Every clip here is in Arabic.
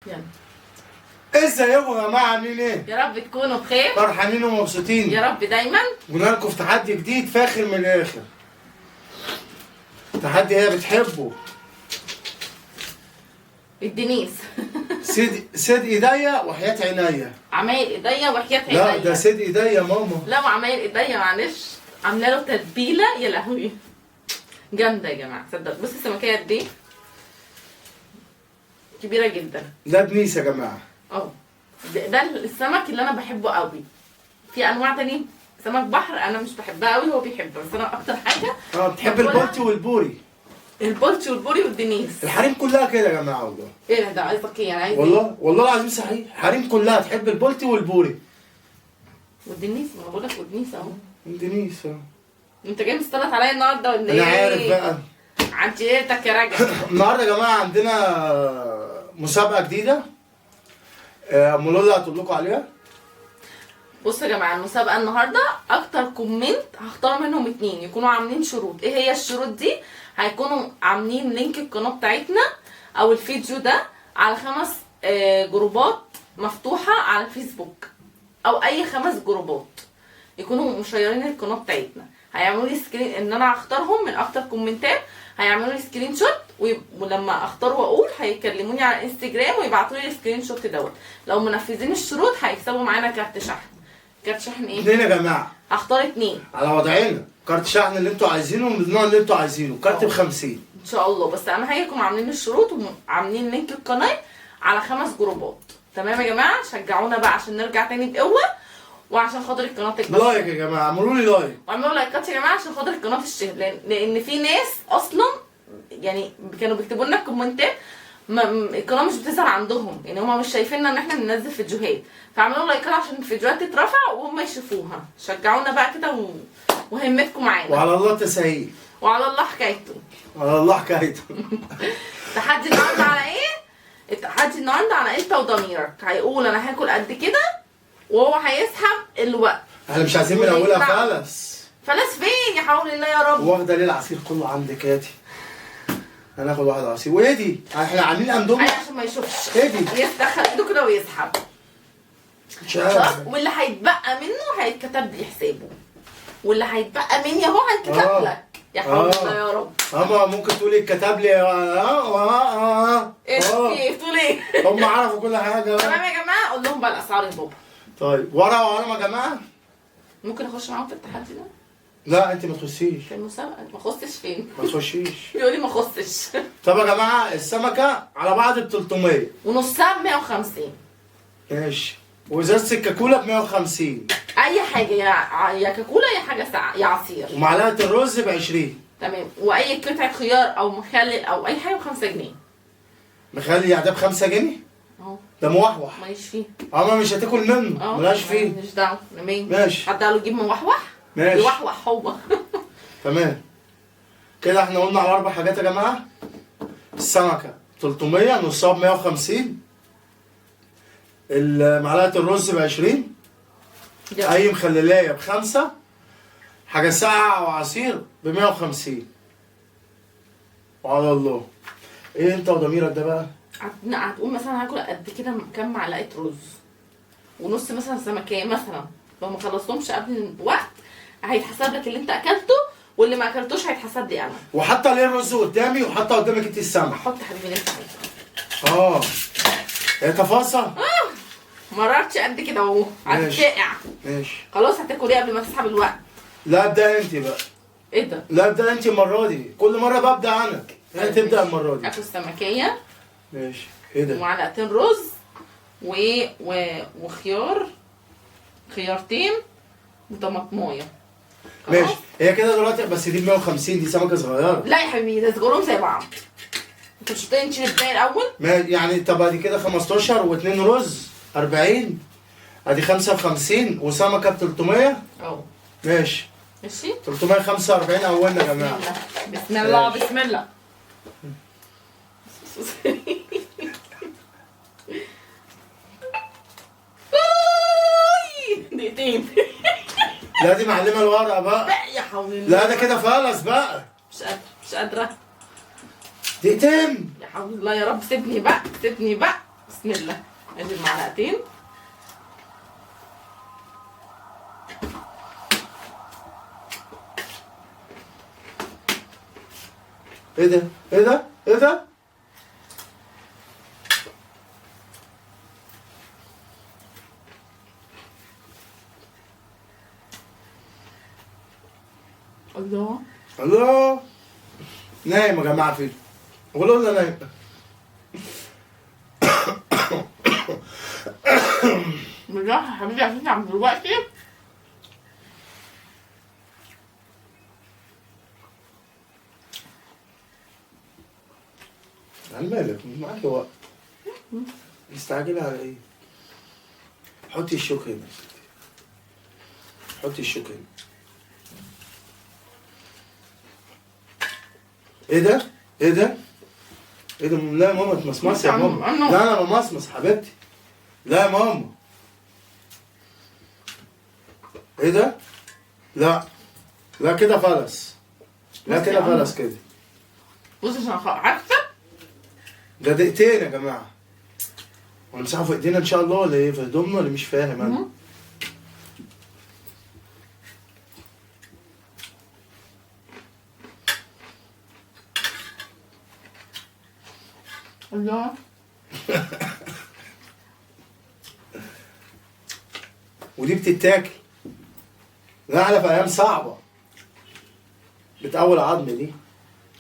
يلا. ازيكم يا جماعه عاملين ايه؟ يا رب تكونوا بخير. فرحانين ومبسوطين يا رب دايما. قلنا لكم في تحدي جديد فاخر من الاخر. تحدي هي بتحبه. الدنيس. سيد ايديا وحياة عينيا. عمايل ايديا وحياة عينيا. لا ده سيد ايديا يا ماما. لا وعمايل ايديا معلش. عامله له تتبيله يا لهوي. جامده يا جماعه تصدق. بصي السمكيه قد ايه؟ كبيره جدا. ده بنيس يا جماعه. ده السمك اللي انا بحبه قوي. في انواع تانية سمك بحر انا مش بحبها قوي، هو بيحبها، بس انا اكتر حاجه بتحب البولتي والبوري. البولتي والبوري والدنيس. الحريم كلها كده يا جماعه والله. ايه ده قصدك ايه؟ يعني عايز والله العظيم صحيح، الحريم كلها تحب البولتي والبوري والدنيس. ما بقول لك والدنيس اهو. الدنيس انت جاي مستلط عليا النهارده ولا ايه؟ انا عارف بقى. عجلتك يا راجل. النهارده يا جماعه عندنا مسابقه جديده. ام لولا هتقول لكم عليها. بصوا يا جماعه المسابقه النهارده اكتر كومنت هختار منهم 2 يكونوا عاملين شروط. ايه هي الشروط دي؟ هيكونوا عاملين لينك القناه بتاعتنا او الفيديو ده على 5 جروبات مفتوحه على الفيسبوك، او اي 5 جروبات يكونوا مشيرين القناه بتاعتنا. هيعملوا لي سكرين ان انا هختارهم من اكتر كومنتات، هيعملوا لي سكرين شوت ولما اختار واقول هيكلموني على الانستجرام ويبعتوا لي السكرين شوت دوت. لو منفذين الشروط هيكسبوا معانا كارت شحن. كارت شحن ايه؟ 2 يا جماعه. هختار 2 على وضعنا. كارت شحن اللي انتوا عايزينه من النوع اللي انتوا عايزينه، كارت ب50 ان شاء الله. بس اهم حاجه يكونوا عاملين الشروط وعاملين لينك القناه على 5 جروبات. تمام يا جماعه؟ شجعونا بقى عشان نرجع تاني بقوه وعشان خاطر القناه تكبر. لايك يا جماعه، اعملوا لي لايك واعملوا لايكات يا جماعه عشان خاطر القناه تشتهر، لان في ناس اصلا يعني كانوا بيكتبوا لنا كومنتات القناه مش بتظهر عندهم، يعني هم مش شايفيننا ان احنا بننزل فيديوهات. فاعملوا لايكات عشان الفيديوهات تترفع وهم يشوفوها. شجعونا بقى كده وهمتكم معانا. وعلى الله تسهيل. وعلى الله حكايته. على الله حكايته. التحدي النهارده على ايه؟ التحدي النهارده على انت وضميرك. هيقول انا هاكل قد كده وهو هيسحب الوقت. احنا مش عايزين من اولها فلس. فلس فين يا حول الله يا رب؟ واخده ليه العصير كله عندك؟ هاتي هناخد واحد عصير. وايه دي؟ احنا عاملين اندومي عشان ما يشوفش. ايه دي؟ يدخل ايده كده ويسحب. مش عارف. واللي هيتبقى منه هيتكتب لي حسابه، واللي هيتبقى مني اهو هيتكتب لك. يا حول الله يا رب. اما ممكن تقولي اتكتب لي ايه في ايه؟ بتقول ايه؟ هم عرفوا كل حاجه. تمام يا جماعه. قول لهم بقى الاسعار يا بابا. طيب ورقه وقلم يا جماعه. ممكن اخش معاهم في التحدي ده؟ لا انت ما تخشيش. في المسابقه ما اخشش فين؟ ما تخشيش. بيقول لي ما اخشش. طب يا جماعه السمكه على بعض ب 300 ونصها ب 150. ماشي. وازازه الكاكولا ب 150. اي حاجه يا كاكولا يا حاجه ساقعه يا عصير. ومعلقه الرز ب 20. تمام. واي قطعه خيار او مخلل او اي حاجه ب 5 جنيه. مخلي يعني ده ب 5 جنيه؟ اهو. ده موحوح. ماليش فيه. ما مش هتاكل منه. ملاش فيه. ماليش دعوه. ماشي. حد قال له جيب موحوح؟ ماشي. يوحوح هو. تمام. كده احنا قلنا على 4 حاجات يا جماعه. السمكه 300 نصها ب 150. معلقه الرز ب 20. اي مخللايه ب5. حاجه ساقعه او عصير ب 150. وعلى الله. ايه انت وضميرك ده بقى؟ هتقول مثلا هاكل قد كده كام معلقه رز ونص مثلا سمكيه مثلا. لو ما خلصتهمش قبل الوقت هيتحسب لك اللي انت اكلته، واللي ما اكلتوش هيتحسب لي انا. وحاطه ليه الرز قدامي وحاطه قدامك انت السمك. حط حبيبي اللي انت عايزه. هي تفاصيل. مررتش قد كده اهو. هتشقع. ماشي. خلاص هتاكل ايه قبل ما تسحب الوقت؟ لا ابدا انت بقى. ايه ده؟ لا ابدا انت المره دي. كل مره ببدا انا. انت تبدا المره دي. اكل سمكيه. ماشي. ايه ده؟ ومعلقتين رز وخيار، خيارتين وطماطمايه. ماشي. هي كده دلوقتي بس دي ب 150. دي سمكه صغيره. لا يا حبيبي ده صغيرهم زي بعض. انت مش هتقدر تشيل الباقي الاول؟ يعني طب ادي كده 15 و2 رز 40. ادي 55 وسمكه ب 300. ماشي. ماشي. 345 اولنا يا جماعه. بسم الله بسم الله. دقيقتين. لا دي معلمه الورقه بقى. يا حول الله. لا ده كده فلس بقى. مش قادره. دقيقتين. يا حول الله يا رب. سيبني بقى. بسم الله. ادي المعلقتين. ايه ده؟ ايه ده؟ ايه ده؟ الله. الله. نايم يا جماعه فين؟ قولوا لنا نايم. بالراحة يا حبيبي عشان عم دلوقتي. على مالك معاك وقت. مستعجلة على ايه؟ حطي الشوك هنا. حطي الشوك هنا. ايه ده؟ ايه ده؟ ايه ده؟ لا يا ماما تمسمسي يا ماما. لا انا بمسمس حبيبتي. لا يا ماما. ايه ده؟ لا. لا كده فلس. لا كده فلس كده. بص عشان عارفة. ده دقيقتين يا جماعة. ونمسحه في ايدينا ان شاء الله ولا ايه؟ في هدومنا ولا مش فاهم انا. الله. ودي بتتاكل. لا احنا في ايام صعبة. بتقوي العظم دي.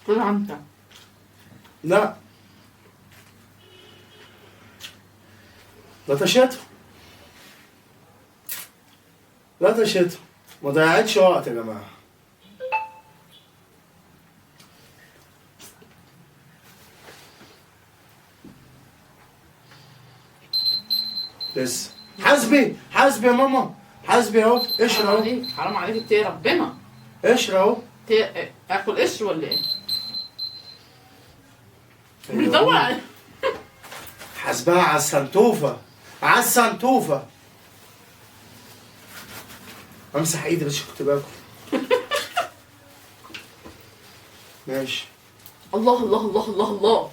كل عمتك. لا. لا تشتهم. لا تشتهم. ما ضيعتش وقت يا جماعة. لسه. حاسبي حاسبي يا ماما. حاسبي اهو. قشر حرام اهو. عليك حرام عليك اتقي ربنا. قشر اهو. اكل قشر ولا ايه؟ بيدور على حاسبها على السنتوفة. على السنتوفة. امسح ايدي بس كنت باكل. ماشي. الله الله الله الله الله.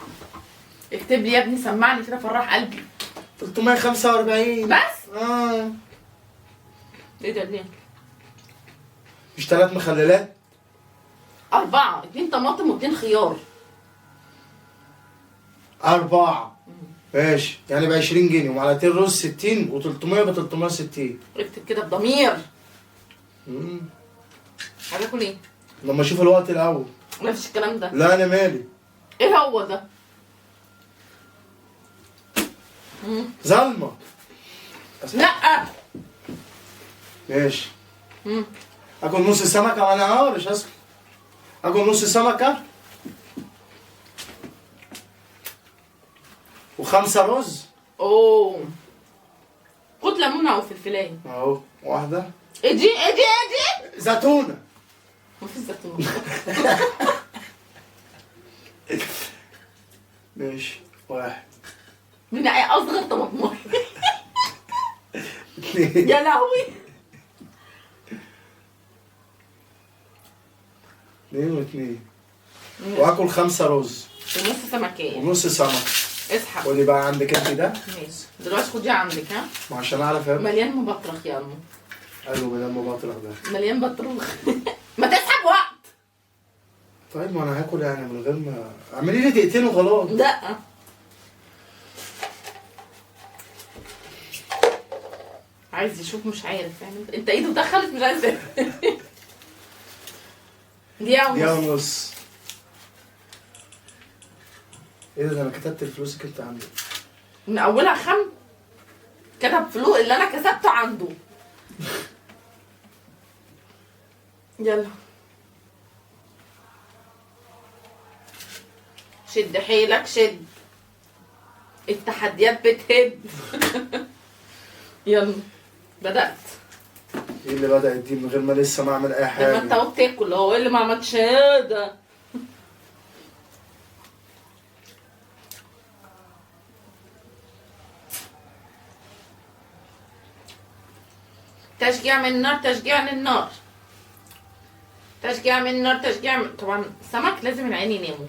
اكتب لي يا ابني سمعني كده فرح قلبي. 345 بس؟ اه. ايه ده ليه؟ مش 3 مخللات؟ 4 2 طماطم و2 خيار. 4 ماشي يعني ب 20 جنيه ومعلقتين رز 60 و300 ب 360. اكتب كده بضمير. هتاكل ايه؟ لما اشوف الوقت الاول. مفيش الكلام ده. لا انا مالي. ايه هو ده؟ ظلمه. لا. ماشي. اكل نص سمكه وانا عارش اسكت. اكل نص سمكه و5 رز. اوه. خد ليمونه او فلفلايه. اهو واحده. ايه دي ايه دي ايه دي؟ زيتونه. مفيش زيتون. ماشي. 1 من اصغر طماطمايه. 2 يا لهوي. 2 و2 واكل 5 رز ونص سمكيه. ونص سمك. اسحب. ودي بقى عندك انت ده. ماشي دلوقتي خديها عندك ها. ما عشان اعرف ايه. مليان مبطرخ يا امه. ايوه مليان مبطرخ ده. مليان بطروخ. ما تسحب وقت. طيب ما انا هاكل يعني من غير ما اعملي لي دقيقتين وخلاص. لا. عايز يشوف مش عارف فاهم انت ايده دخلت مش عايز. دقيقة دقيقة ونص. ونص. ايه ده انا كتبت الفلوس اللي انت عندك. من اولها كتب فلوس اللي انا كسبته عنده. يلا شد حيلك شد. التحديات بتهد. يلا بدأت. ايه اللي بدأت دي من غير ما لسه ما اعمل اي حاجة؟ لما انت قلت تاكل هو ايه اللي ما عملتش هذا؟ تشجيع من النار تشجيع للنار. تشجيع من النار تشجيع من... طبعا السمك لازم العين يناموا.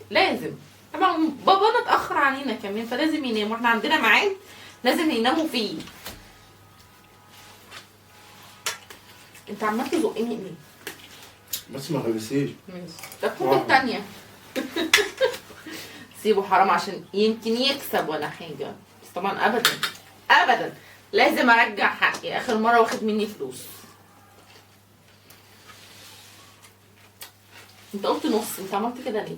لازم طبعا بابانا اتأخر علينا كمان فلازم ينام، واحنا عندنا ميعاد لازم يناموا فيه. انت عمال تزقني ليه؟ بس ما خلصيش. ماشي. طب خد التانية. سيبه حرام عشان يمكن يكسب ولا حاجة، بس طبعا ابدا ابدا لازم ارجع حقي، اخر مرة واخد مني فلوس. انت قلت نص، انت عملت كده ليه؟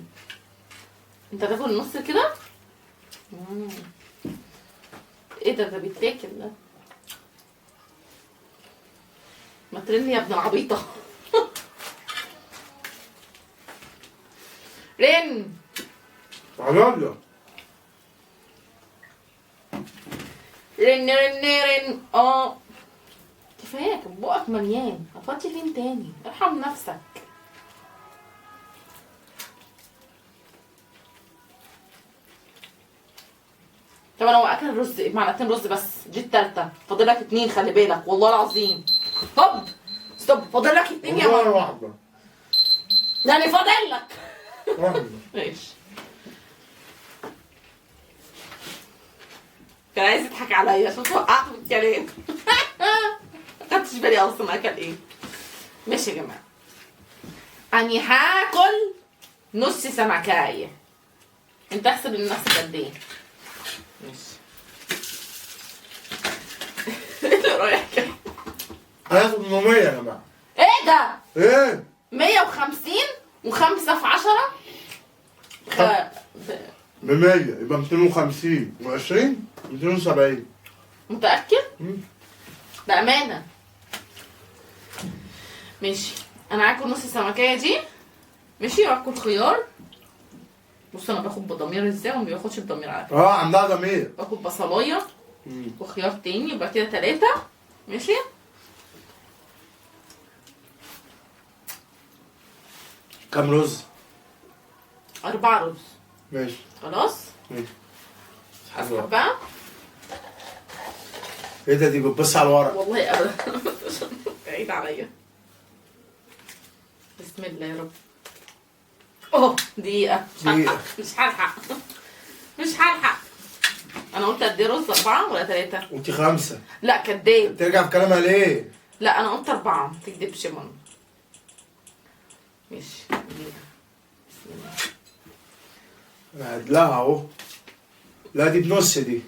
انت تاكل النص كده؟ ايه ده بيتاكل ده؟ ما ترني يا ابن العبيطة. رن تعالى. رن رن رن. كفاية بقك مليان، هتفضي فين تاني؟ ارحم نفسك. طب انا هو اكل رز معلقتين رز بس، دي التالتة، فاضل لك 2 خلي بالك والله العظيم. ستوب ستوب، فاضل لك 2 يا والله ماما. واحدة. يعني فاضل لك. واحدة. ماشي. كان عايز يضحك عليا عشان توقعت في الكلام. ما خدتش بالي اصلا اكل ايه. ماشي يا جماعه، اني هاكل نص سمكايه. انت احسب لنفسك قد ايه. ماشي. ايه اللي رايح كده؟ انا 800 يا جماعة. ايه ده؟ ايه؟ 150 و5 في 10 ب 100 يبقى 250 و20 270. متأكد؟ بأمانة. ماشي، انا هاكل نص السمكية دي. ماشي، واكل خيار. بص انا باخد بضمير ازاي وما بياخدش بضمير على فكرة. عندها ضمير. باخد بصلاية وخيار تاني، يبقى كده 3. ماشي. كام رز؟ 4 رز. ماشي. خلاص. ماشي. اسحب بقى. ايه ده؟ دي بتبص على الورق. والله ابدا. بعيد عليا. بسم الله يا رب. دقيقة. مش هلحق. مش هلحق. انا قلت قد ايه رز؟ 4 ولا 3؟ وانت 5. لا كداب. ترجع في كلامها ليه؟ لا انا قلت 4، ما تكدبش يا ماما. ماشي. بسم الله. انا هدلها اهو. لا دي بنص دي.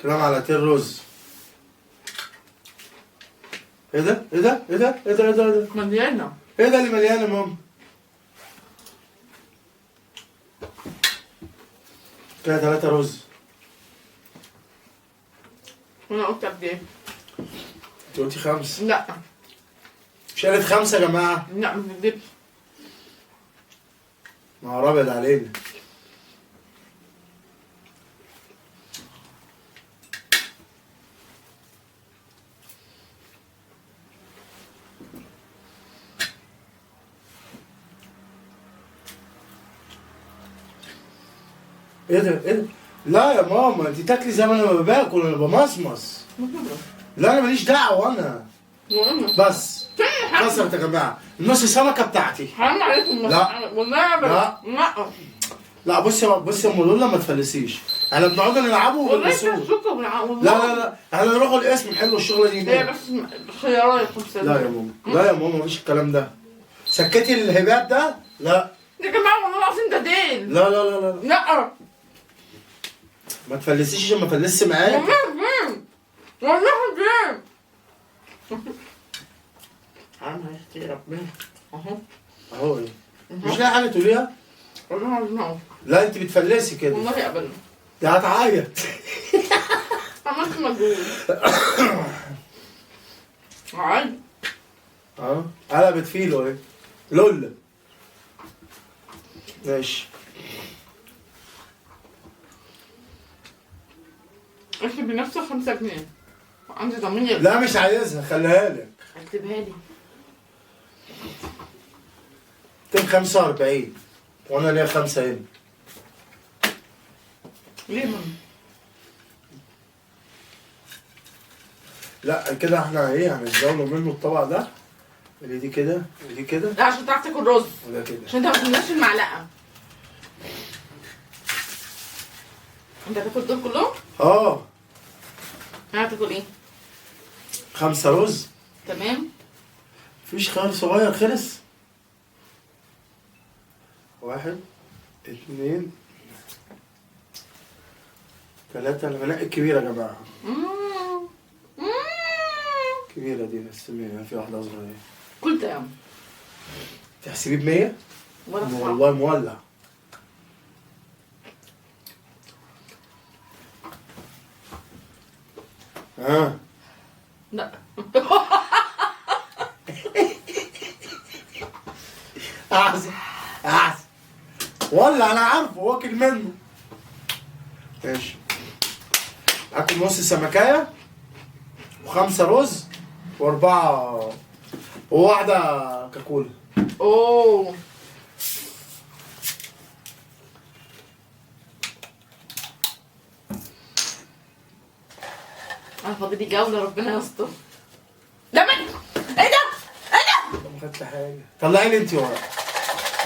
كده معلقتين رز. ايه ده؟ ايه ده؟ ايه ده؟ ايه ده؟ ايه ده؟ ايه ده؟ مليانة. ايه ده اللي مليان يا ماما؟ كده 3 رز. وانا قلت قد ايه؟ انت قلتي 5. لا مش قالت 5 يا جماعة؟ لا، ما تكدبش. نهار ابيض علينا. ايه ده؟ ايه ده؟ لا يا ماما انت تاكلي زي ما انا ما باكل، انا بمصمص. لا انا ماليش دعوه انا. بس كسرت يا جماعه النص سمكه بتاعتي. حرام عليكم. لا. والله لا. لا. لا بصي بصي يا ام لولا ما تفلسيش، احنا بنقعد نلعبه والله وبنسوق. شكرا. لا لا لا احنا نروح القسم نحلوا الشغله دي هي هناك. بس خيارات. لا يا ماما لا يا ماما مفيش الكلام ده. سكتي الهباب ده. لا يا جماعه والله العظيم ده دين. لا لا لا لا لا ما تفلسيش عشان ما تفلسش معاك. والله دين. والله دين. حرام يا اختي ربنا. اهو اهو ايه؟ مش لاقي حاجه تقوليها؟ والله العظيم. لا انت بتفلسي كده. والله ابدا. دي هتعيط. عملت مجهود. عادي. اه قلبت فيلو ايه؟ لولا. ماشي. اكتب بنفسك 5 جنيه. عندي ضمير. لا مش عايزها خليها لك. اكتبها لي. 245 وانا ليا 5 هنا. ليه ماما؟ لا كده احنا ايه هنتزاولوا منه الطبق ده اللي دي كده ودي كده لا عشان تعرف تاكل رز، وده كده. عشان انت ما تملاش المعلقه. انت هتاكل دول كلهم؟ هتاكل ايه؟ 5 رز. تمام. مفيش خيار صغير خلص. 1 2 3. انا بنقي الكبيرة يا جماعة. كبيرة دي بس في واحدة أصغر دي. كل ده يا عم. تحسبيه ب100؟ ولا والله مولع. لا. أحسن ولا أنا عارفه واكل منه. ماشي. أكل نص سمكاية و5 رز و4 وواحدة كاكولا. اوه انا فاضل لي جوله، ربنا يستر. لا من ايه ده؟ ايه ده؟ ما خدت حاجة. طلعي لي أنت ورا.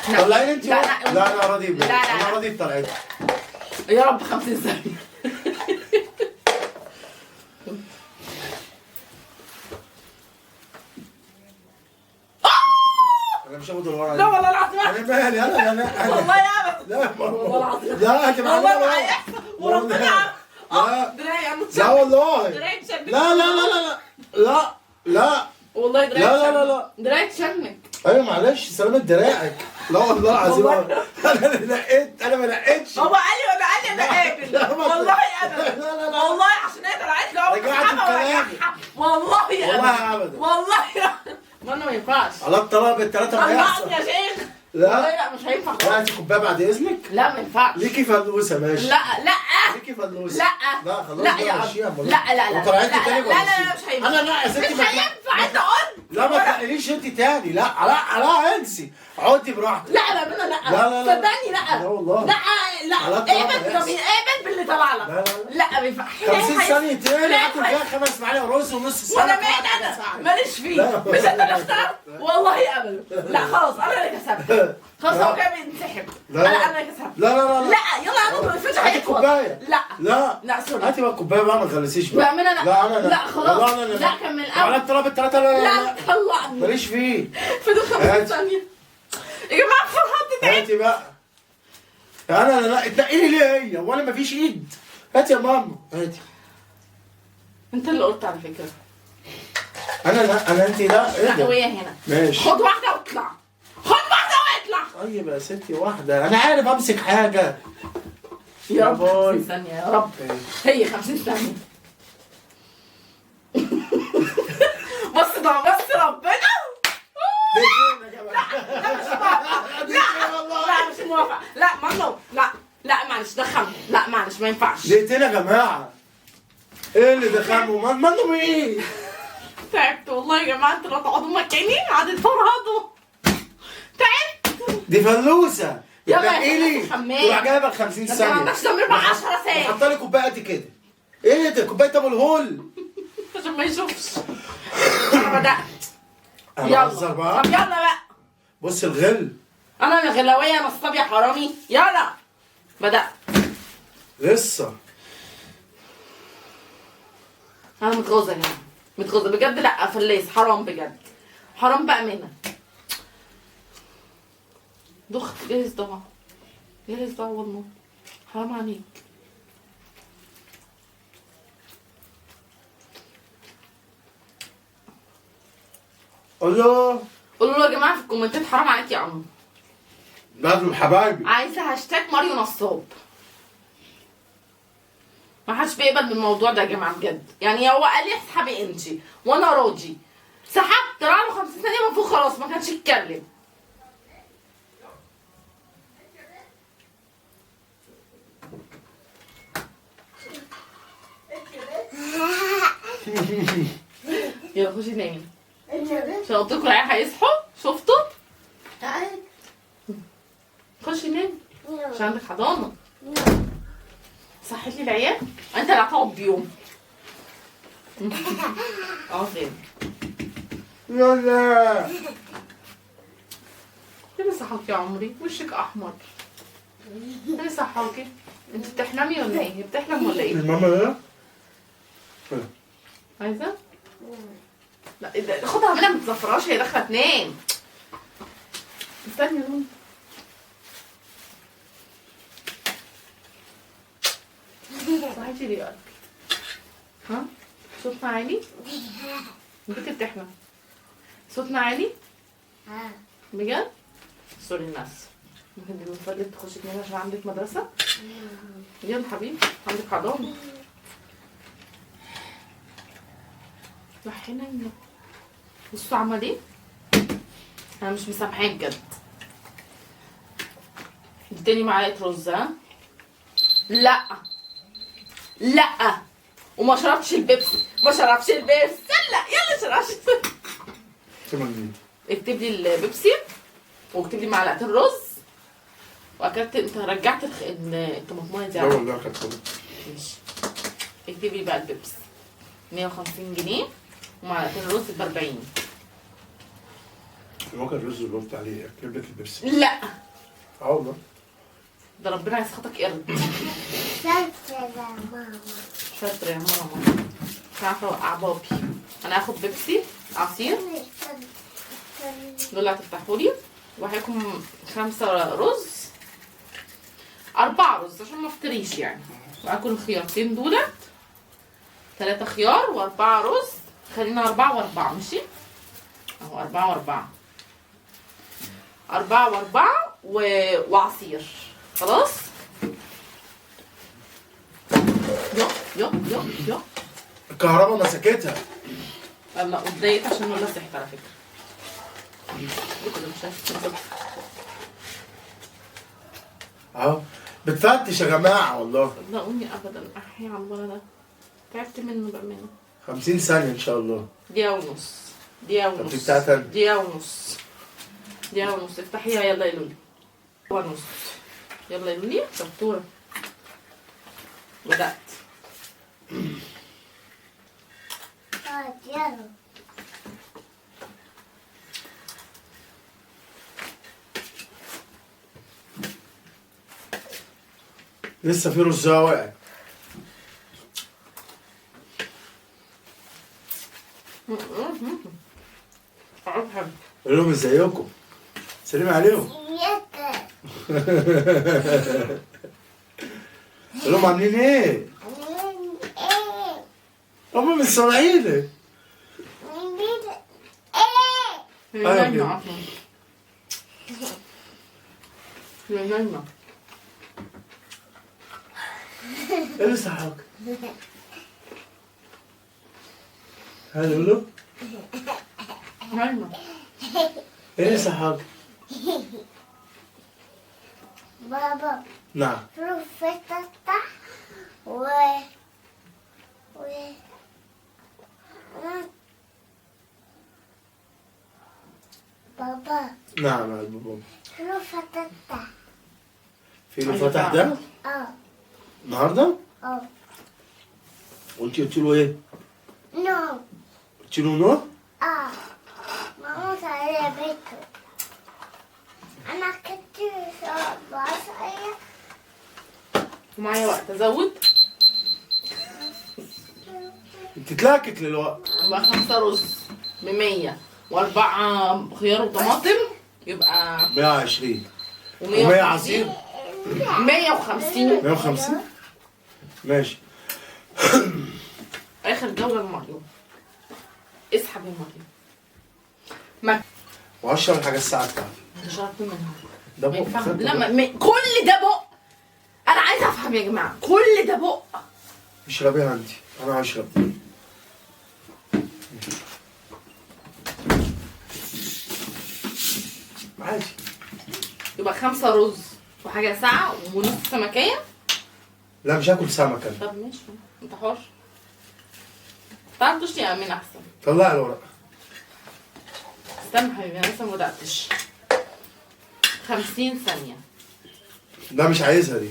لا. طلعي لي أنت لا، ورا. لا. لا أنا راضي بيه. لا، لا، أنا لا. راضي بطلعتي. يا رب 50 ثانيه. أنا مش هاخد الورقة دي. لا والله العظيم. أنا مالي أنا والله يا ابدا. لا والله العظيم. لا أنت والله معلمة ما بقى. هيحصل وربنا يعلم. لا. دراعي عم لا والله. دراعي تشنك. لا لا لا لا لا لا. والله دراعي لا، لا، تشنك. لا، لا. دراعي تشنك. ايوه معلش سلامة دراعك. لا والله العظيم. والله. انا اللي نقيت. انا ما نقيتش. هو قال لي انا قابل. لا، ما- والله ابدا. لا، لا، لا. والله عشان هي طلعت لي اول رجعت بكلامي. والله والله أبدا. والله ما انا ما ينفعش. على الطلاق بالثلاثة ما طلعني يحصل. يا شيخ. لا. والله لا مش هينفع خالص. هاتي كوباية بعد اذنك. لا ما ينفعش. ليكي فلوسة ماشي. لا لا ليكي فلوسة. لا لا خلاص لا بقى يا مشيها. لا لا لا لا وطلعتي لا تاني لا ولا لا مشيها؟ مش هينفع. انا لا يا ستي مش ما هينفع انت قلت. لا ما تقليش انت تاني. لا لا لا انسي. عدي براحتك. لا لا لا لا، لا، لا. صدقني لا. لا والله. لا على لا الطلاق اقبل بس. اقبل باللي طلع لك. لا، لا، لا ما ينفعش. 50 ثانية تاني لا، هاكل فيها 5 معالق رز ونص سمك. وانا مالي انا ماليش فيه. لا. مش انت اللي اخترت والله ابدا. لا خلاص انا اللي كسبت. خلاص هو كان بينسحب. لا. انا اللي كسبت. لا لا لا لا. لا يلا يا نور الفيديو هاتي هيخلص. كوباية. لا لا لا سوري. هاتي بقى الكوباية بقى ما تغلسيش بقى. بأمانة لا. لا انا لا خلاص. والله انا لا كان من الأول. على طلب الثلاثة. لا لا لا لا طلعني. ماليش فيه. فضل 50 هات. ثانية. يا جماعة فرحت تعبت. هاتي بقى. انا لا اتنقي لي ليه هي وانا مفيش ايد. هاتي يا ماما هاتي. انت اللي قلت على فكرة. انا لا انا انت لا ايه لا ده؟ وهي هنا. ماشي. خد واحدة واطلع. خد واحدة واطلع. طيب يا ستي واحدة انا عارف امسك حاجة. يا رب باي. 50 ثانية يا رب. هي 50 ثانية. بص ده بص ربنا. لا مش موافقة. لا ممنوع. لا لا معلش دخلنا. لا معلش ما ينفعش. دقيقتين يا جماعة. ايه اللي دخلوا؟ منهم ايه؟ تعبت والله يا جماعة. انتوا لو تقعدوا مكاني قعدت فرهضوا. تعبت. دي فلوسة. يلا بتنقي لي. الحمام. تروح جايبك 50 ما ثانية. عندكش ضمير مع 10 ثواني. حاطه لي كوبايه قد كده. ايه ده كوبايه ابو الهول. عشان ما يشوفش. انا بدأت. انا يلا بهزر بقى. طب يلا بقى. بص الغل. انا الغلاوية نصاب يا حرامي. يلا بدأت. لسه. انا متغاظة يا جماعة. متغاظة بجد. لا فلاس حرام بجد. حرام بأمانة. دخت جاهز طبعا. جاهز طبعا والله. حرام عليك. الله. قولوا له يا جماعة في الكومنتات حرام عليك يا عمو. لازم حبايبي. عايزة هاشتاج ماريو نصاب. ما حدش بيقبل بالموضوع ده يا جماعة بجد. يعني هو قال لي اسحبي انتي وانا راضي. سحبت طلع له 50 ثانية المفروض خلاص ما كانش يتكلم. يلا خشي نامي. عشان قلت لكم العيال هيصحوا. شفتوا؟ خشي نامي عشان عندك حضانة. صحيت لي العيال؟ انت اللي هتقعد بيوم. اه فين؟ يلا. ايه صحاكي يا عمري؟ وشك احمر. ايه صحاكي؟ انت بتحلمي ولا ايه؟ بتحلم ولا ايه؟ الماما ده؟ عايزه؟ لا إيه ده؟ خدها منها ما تزفرهاش، هي داخله تنام. استني يا روني. صحيتي ليه يا قلبي؟ ها؟ صوتنا عالي؟ البنت بتحلم. صوتنا عالي؟ بجد؟ سوري الناس. ممكن من فضلك تخشي تنامي عشان عندك مدرسة؟ يلا حبيبي عندك حضانة. صحي نايمة. بصوا عمل ايه؟ انا مش مسامحاه بجد. اديتني معلقة رز. ها؟ لا لا، وما شربتش البيبسي، ما شربش البيبسي. لا يلا شربش. اكتب لي البيبسي واكتب لي معلقة الرز واكلت. انت رجعت الطماطمايه دي لا والله كانت حلوه. ماشي. اكتب لي بقى البيبسي 150 جنيه ومعلقتين الرز ب 40. هو كان الرز اللي قلت عليه اكتب لك البيبسي. لا والله. ده ربنا يسخطك قرد. شاطرة يا ماما. شاطرة يا ماما. مش عارفة اوقع بابي. انا هاخد بيبسي عصير. دول اللي هتفتحولي وهيكون 5 رز 4 رز عشان ما افتريش يعني. وهاكل الخيارتين دولت 3 خيار و4 رز. خلينا 4 و4 ماشي. اهو 4 و4 4 و4 وعصير. خلاص. يو الكهرباء مسكتها. لا واتضايقت عشان ولا سحت على فكرة. دي كده مش عارفة. اهو بتفتش يا جماعه والله. صدقوني ابدا احيي على الولد ده. تعبت منه بامانه. 50 ثانيه ان شاء الله. دقيقة ونص. دقيقة طب ونص. تفتحها تاني. دقيقة ونص. دقيقة ونص. افتحيها يلا يا لولي. ونص. يلا يا لولي شطورة. بدأت. يلا. لسه في رزايه وقعت. اقعد. قول لهم ازيكم. سلام عليهم. قول لهم عاملين ايه؟ هم مش سامعينك. هي نايمة اصلا. هي نايمة. ايه اللي صحاك؟ هل قول له؟ نايمة. ايه اللي صحاك؟ بابا نعم. روح و بابا نعم يا بابا. روح في اللي فتح ده؟ النهارده؟ وانت قلت له ايه؟ نو. قلت له نو؟ ماما تعالي بيته. انا كنت بعصايا. ومعايا وقت ازود. انت تلاكك للوقت. يبقى 5 رز ب100 و4 خيار وطماطم يبقى 120 و100 و100 عصير. 150. 150 ماشي. اخر جولة لمريم. اسحب يا مريم. واشرب الحاجه الساعه بتاعتي. انت شربت منها. ده ما بق ينفعش. خدت لا بق. كل ده بق. انا عايزه افهم يا جماعه كل ده بق. اشربيها انت انا هشرب. عادي. يبقى 5 رز وحاجه ساعه ونص سمكيه. لا مش هاكل سمك انا. طب ماشي انت حر. تعرف تشتي يا امين احسن. طلع الورق. استنى حبيبي انا لسه ما بداتش. 50 ثانيه. لا مش عايزها دي.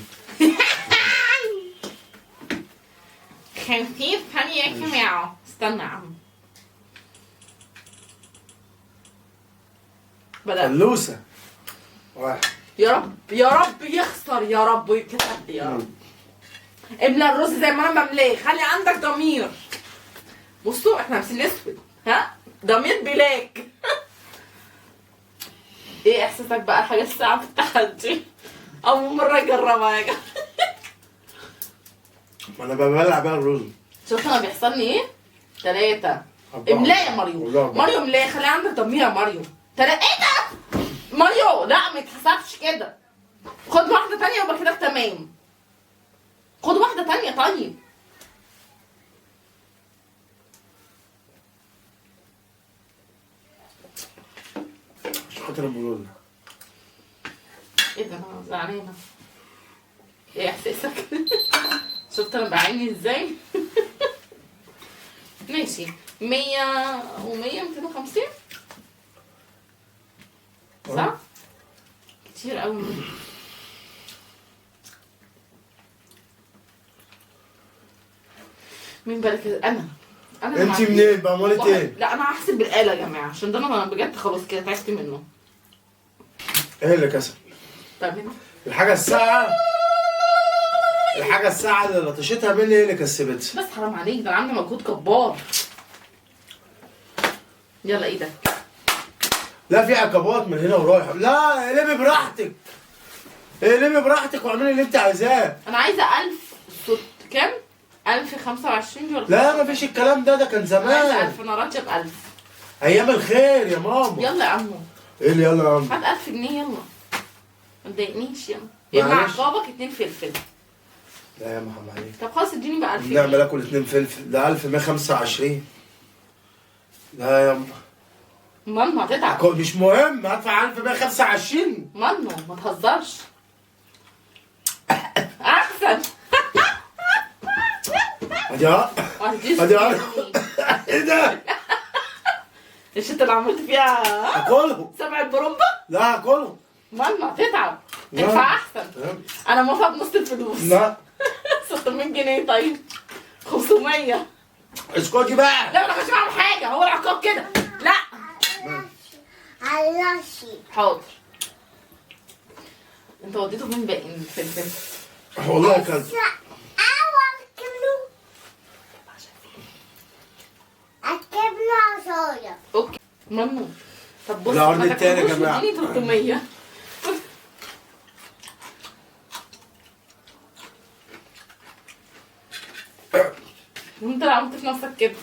50 ثانيه يا جماعه. استنى يا عم. بدأت. فلوسه. واحد. يا رب يا رب يخسر يا رب ويتكسب يا رب. املى الرز زي ما انا بملاه، خلي عندك ضمير. بصوا احنا لابسين اسود، ها؟ ضمير بلاك. ايه احساسك بقى الحاجه الساعه في التحدي؟ اول مره اجربها يا جماعه. ما انا ببلع بقى الرز. شوف انا بيحصل لي ايه؟ 3. 4. املاه يا ماريو. والله. ماريو املاه، خلي عندك ضمير يا ماريو. ايه ده؟ ماريو لا ما يتحسبش كده. خد واحده تانية ويبقى كده تمام. خد واحده تانية طيب. عشان خاطر البلول. ايه ده انا زعلانه. ايه احساسك؟ شفت انا بعاني ازاي؟ ماشي 100 و100 250 صح؟ كتير قوي. مين بالك انا اللي انت معاكي. منين بقى؟ امال ايه؟ لا انا هحسب بالاله يا جماعه عشان ده انا بجد خلاص كده تعبت منه. ايه اللي كسب؟ طب هنا الحاجه الساعه اللي لطشتها مني هي اللي كسبتها. بس حرام عليك، ده انا عامله مجهود جبار. يلا ايدك. لا في عقبات من هنا ورايح. لا اقلبي براحتك، اقلبي براحتك واعملي اللي انت عايزاه. انا عايزه 1000 صوت كام؟ 1025 ولا لا مفيش الكلام ده كان انا عايزه زمان. 1000 انا راضيه ب 1000. ايام الخير يا ماما. يلا يا عمو ايه اللي يلا يا عم؟ هات 1000 جنيه يلا. ما تضايقنيش يلا. يبقى معلش. عقابك 2 فلفل. لا يا محمد عليك. طب خلاص اديني بقى 1000 نعمل جنيه. اكل 2 فلفل ده 1125. لا يا أم. ماما هتتعب. مش مهم، هدفع 1125. ماما ما تهزرش. احسن. ادي اه. وهتديني ادي 60 اه. جنيه. ايه ده؟ مش انت اللي عملت فيها هاكلهم. 7 برومبا؟ لا هاكلهم. ماما هتتعب. لا. ادفع احسن. انا موافقه بنص الفلوس. لا 600 جنيه طيب 500. اسكتي بقى. لا انا مش بعمل حاجه، هو العقاب كده. لا علاشي. حاضر. انت وديته فين باقي الفلفل؟ والله كان أول كيلو أكبر عصاية. اوكي ممنون. طب بص العرض ما التاني يا تاكلوش جماعة. واديني 300. وانت اللي عملت في نفسك كده.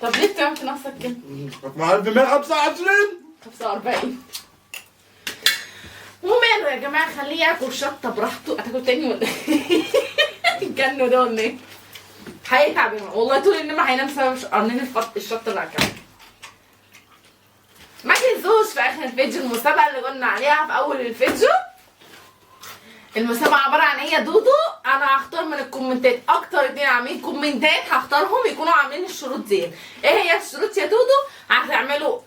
طب ليه بتعمل في نفسك كده؟ مع 1125. 45. وماله يا جماعه خليه ياكل شطه براحته. هتاكل تاني ولا ايه؟ الجنة ده ولا ايه؟ هيتعب والله طول النوم هينام بسبب قرنين الشطه اللي هكمل. ما تنسوش في اخر الفيديو المسابقه اللي قلنا عليها في اول الفيديو. المسابقه عباره عن ايه يا دودو؟ انا هختار من الكومنتات اكتر 2 عاملين كومنتات هختارهم يكونوا عاملين الشروط دي. ايه هي الشروط يا دودو؟ هتعملوا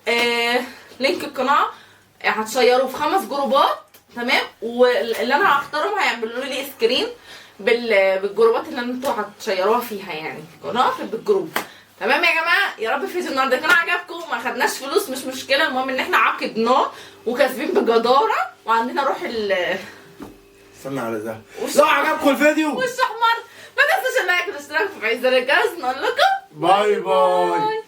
لينك القناه، هتشيروه في 5 جروبات تمام، واللي انا هختارهم هيعملوا لي سكرين بالجروبات اللي انتوا هتشيروها فيها، يعني قناه بالجروب. تمام يا جماعه، يا رب الفيديو النهارده يكون عجبكم. ما خدناش فلوس مش مشكله، المهم ان احنا عاقدناه وكاسبين بجداره وعندنا روح استنى على ده. لو عجبكم الفيديو وش احمر ما تنسوش اللايك والاشتراك في فعل زر الجرس. نقول لكم باي باي.